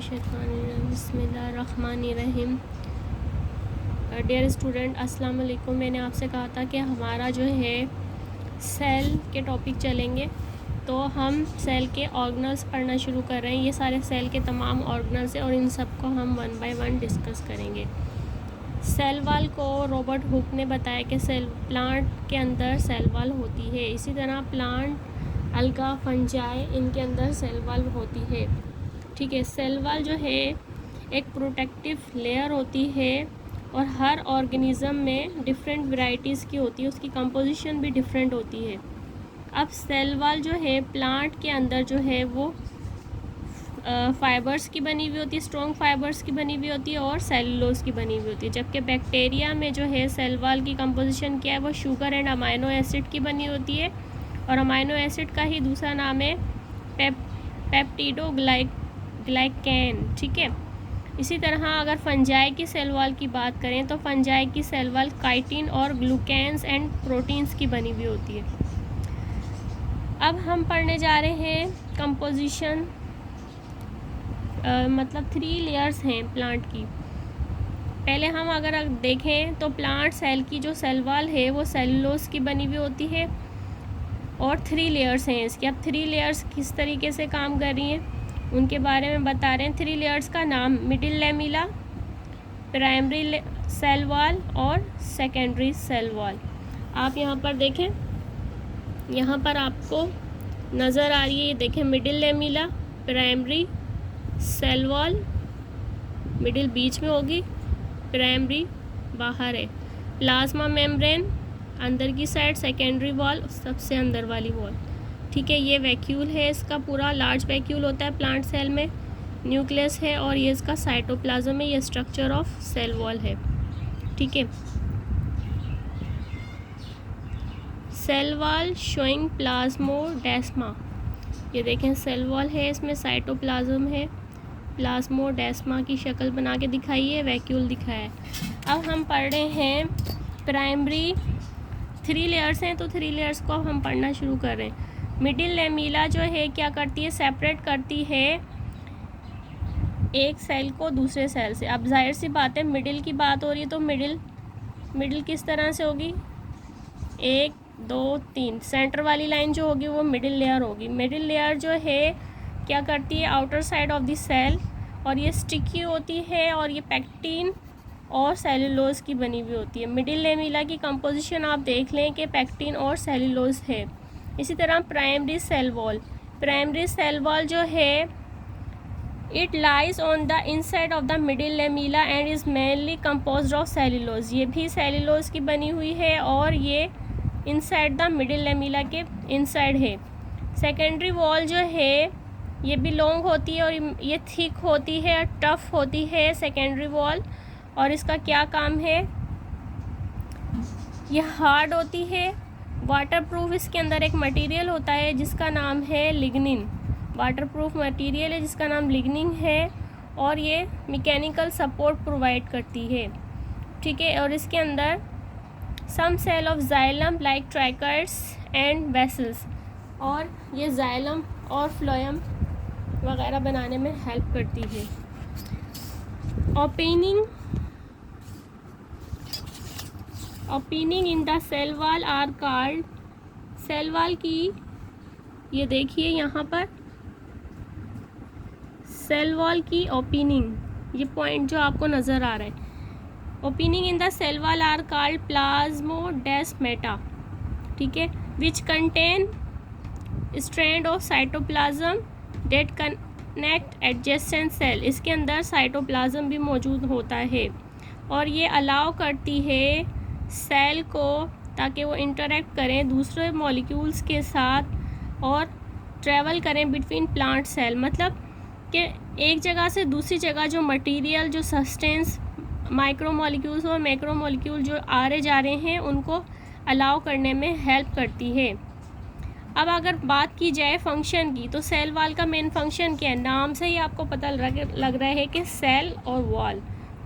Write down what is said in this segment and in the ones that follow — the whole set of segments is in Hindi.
बिस्मिल्लाहिर्रहमानिर्रहीम। डियर स्टूडेंट, अस्सलाम वालेकुम। मैंने आपसे कहा था कि हमारा जो है सेल के टॉपिक चलेंगे, तो हम सेल के ऑर्गेनल्स पढ़ना शुरू कर रहे हैं। ये सारे सेल के तमाम ऑर्गेनल्स हैं और इन सब को हम वन बाय वन डिस्कस करेंगे। सेल वॉल को रॉबर्ट हुक ने बताया कि प्लांट के अंदर सेल वॉल होती है। इसी तरह प्लांट, अलगा, फंजाई, इनके अंदर सेल वॉल होती है। ठीक है, सेल वॉल जो है एक प्रोटेक्टिव लेयर होती है और हर ऑर्गेनिज़म में डिफरेंट वैरायटीज़ की होती है, उसकी कंपोजिशन भी डिफरेंट होती है। अब सेल वॉल जो है प्लांट के अंदर जो है वो फाइबर्स की बनी हुई होती है, स्ट्रॉन्ग फाइबर्स की बनी हुई होती है और सेलुलोज की बनी हुई होती है। जबकि बैक्टीरिया में जो है सेल वॉल की कंपोजिशन क्या है, वो शुगर एंड अमाइनो एसिड की बनी होती है और अमाइनो एसिड का ही दूसरा नाम है पेप्टिडोग्लाइकैन। ठीक है, इसी तरह अगर फंजाई की सेल वॉल की बात करें तो फंजाई की सेल वॉल काइटिन और ग्लूकेन्स एंड प्रोटीन्स की बनी हुई होती है। अब हम पढ़ने जा रहे हैं कंपोजिशन, मतलब 3 लेयर्स हैं प्लांट की। पहले हम अगर देखें तो प्लांट सेल की जो सेल वॉल है वो सेलुलोज की बनी हुई होती है और 3 लेयर्स हैं इसकी। अब 3 लेयर्स किस तरीके से काम कर रही हैं उनके बारे में बता रहे हैं। 3 लेयर्स का नाम middle lamella, primary cell wall और सेकेंडरी सेल वॉल। आप यहाँ पर देखें, यहाँ पर आपको नज़र आ रही है, देखें middle lamella, primary cell wall, middle बीच में होगी, प्राइमरी बाहर है, प्लाज्मा मेम्ब्रेन अंदर की साइड, सेकेंडरी वॉल सबसे अंदर वाली वॉल। ठीक है, ये वैक्यूल है, इसका पूरा लार्ज वैक्यूल होता है प्लांट सेल में, न्यूक्लियस है और ये इसका साइटोप्लाज्म है, ये स्ट्रक्चर ऑफ सेल वॉल है। ठीक है, सेल वॉल शोइंग प्लाज्मोडेस्मा, ये देखें सेल वॉल है, इसमें साइटोप्लाज्म है, प्लाज्मोडेस्मा की शक्ल बना के दिखाई है, वैक्यूल दिखाया है। अब हम पढ़ रहे हैं प्राइमरी, 3 लेयर्स हैं तो 3 लेयर्स को अब हम पढ़ना शुरू कर रहे हैं। मिडिल लेमिला जो है क्या करती है, सेपरेट करती है एक सेल को दूसरे सेल से। अब जाहिर सी बात है मिडिल की बात हो रही है तो मिडिल किस तरह से होगी, 1 2 3, सेंटर वाली लाइन जो होगी वो मिडिल लेयर होगी। मिडिल लेयर जो है क्या करती है, outer side of the cell, और ये स्टिकी होती है और ये पैक्टिन और सेलुलोज की बनी हुई होती है। मिडिल लेमिला की कंपोजिशन आप देख लें कि पैक्टिन और सेलुलोज है। इसी तरह प्राइमरी सेल वॉल जो है it lies on the inside of the middle lamella and is mainly composed of cellulose, ये भी सेलुलोज की बनी हुई है और ये इनसाइड द मिडिल लेमिला के इनसाइड है। सेकेंडरी वॉल जो है ये भी लॉन्ग होती है और ये थिक होती है, टफ होती है सेकेंडरी वॉल, और इसका क्या काम है, ये हार्ड होती है, वाटरप्रूफ। इसके अंदर एक मटेरियल होता है जिसका नाम है लिग्निन, वाटरप्रूफ मटेरियल है जिसका नाम लिग्निन है और ये मैकेनिकल सपोर्ट प्रोवाइड करती है। ठीक है, और इसके अंदर some cell of xylem like tracheids and vessels, और ये जाइलम और फ्लोएम वगैरह बनाने में हेल्प करती है। Opening in the cell wall are called, cell wall की ये देखिए यहाँ पर सेल वॉल की ओपनिंग, ये पॉइंट जो आपको नज़र आ रहा है, opening in the cell wall are called plasmodesmata. ठीक है, which contain strand of cytoplasm that connect adjacent cell, इसके अंदर साइटोप्लाज्म भी मौजूद होता है और ये अलाउ करती है सेल को ताकि वो इंटरेक्ट करें दूसरे मॉलिक्यूल्स के साथ और ट्रैवल करें बिटवीन प्लांट सेल, मतलब कि एक जगह से दूसरी जगह जो मटेरियल, जो सस्टेंस, माइक्रो मॉलिक्यूल्स और मैक्रो मॉलिक्यूल जो आ रहे जा रहे हैं उनको अलाउ करने में हेल्प करती है। अब अगर बात की जाए फंक्शन की तो सेल वॉल का मेन फंक्शन क्या है, नाम से ही आपको पता लग रहा है कि सेल और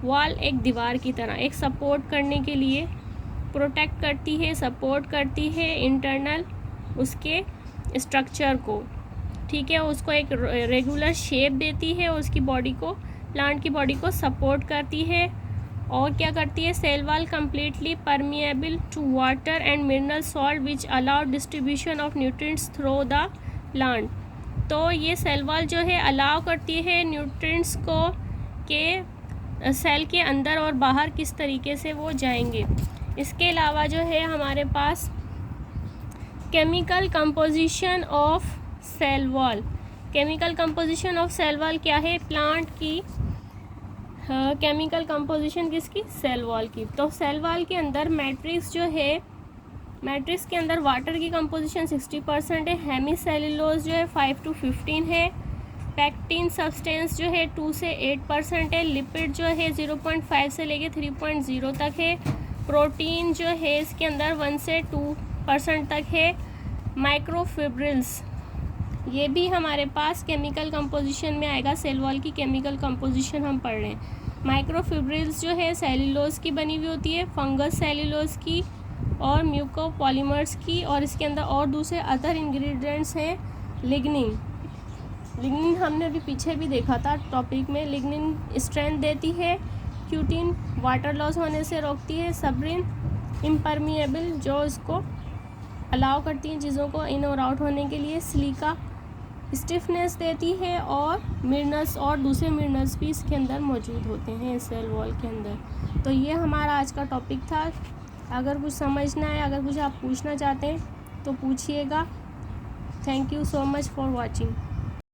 वॉल एक दीवार की तरह, एक सपोर्ट करने के लिए प्रोटेक्ट करती है, सपोर्ट करती है इंटरनल उसके स्ट्रक्चर को। ठीक है, उसको एक रेगुलर शेप देती है, उसकी बॉडी को, प्लांट की बॉडी को सपोर्ट करती है। और क्या करती है, cell wall completely permeable to water and mineral salt which allow distribution of nutrients through the plant. तो ये सेल वॉल जो है अलाउ करती है न्यूट्रिएंट्स को के सेल के अंदर और बाहर किस तरीके से वो जाएंगे। इसके अलावा जो है हमारे पास chemical composition of cell wall. Chemical composition of cell wall क्या है, प्लांट की केमिकल कंपोजिशन किसकी, सेल वॉल की। तो सेल वॉल के अंदर मैट्रिक्स जो है, मैट्रिक्स के अंदर वाटर की कंपोजिशन 60% है, हेमी सेल्यूलोज जो है 5 to 15 है, पैक्टिन सब्सटेंस जो है 2 से 8% है, लिपिड जो है 0.5 से लेके 3.0 तक है, प्रोटीन जो है इसके अंदर 1 से 2% तक है, माइक्रोफिब्रिल्स ये भी हमारे पास केमिकल कंपोजिशन में आएगा। सेल वॉल की केमिकल कंपोजिशन हम पढ़ रहे हैं। माइक्रोफिब्रिल्स जो है सेल्यूलोज की बनी हुई होती है, फंगस सेल्यूलोज की और म्यूकोपॉलीमर्स की, और इसके अंदर और दूसरे अदर इंग्रेडिएंट्स हैं। लिग्निन, लिग्निन हमने अभी पीछे भी देखा था टॉपिक में। लिग्निन स्ट्रेंथ देती है, क्यूटिन वाटर लॉस होने से रोकती है, सब्रिन इम्परमिएबल जो इसको अलाउ करती हैं चीज़ों को इन और आउट होने के लिए, सिलिका स्टिफनेस देती है, और मिनरल्स और दूसरे मिनरल्स भी इसके अंदर मौजूद होते हैं सेल वॉल के अंदर। तो ये हमारा आज का टॉपिक था। अगर कुछ समझना है, अगर कुछ आप पूछना चाहते हैं तो पूछिएगा। Thank you so much for watching.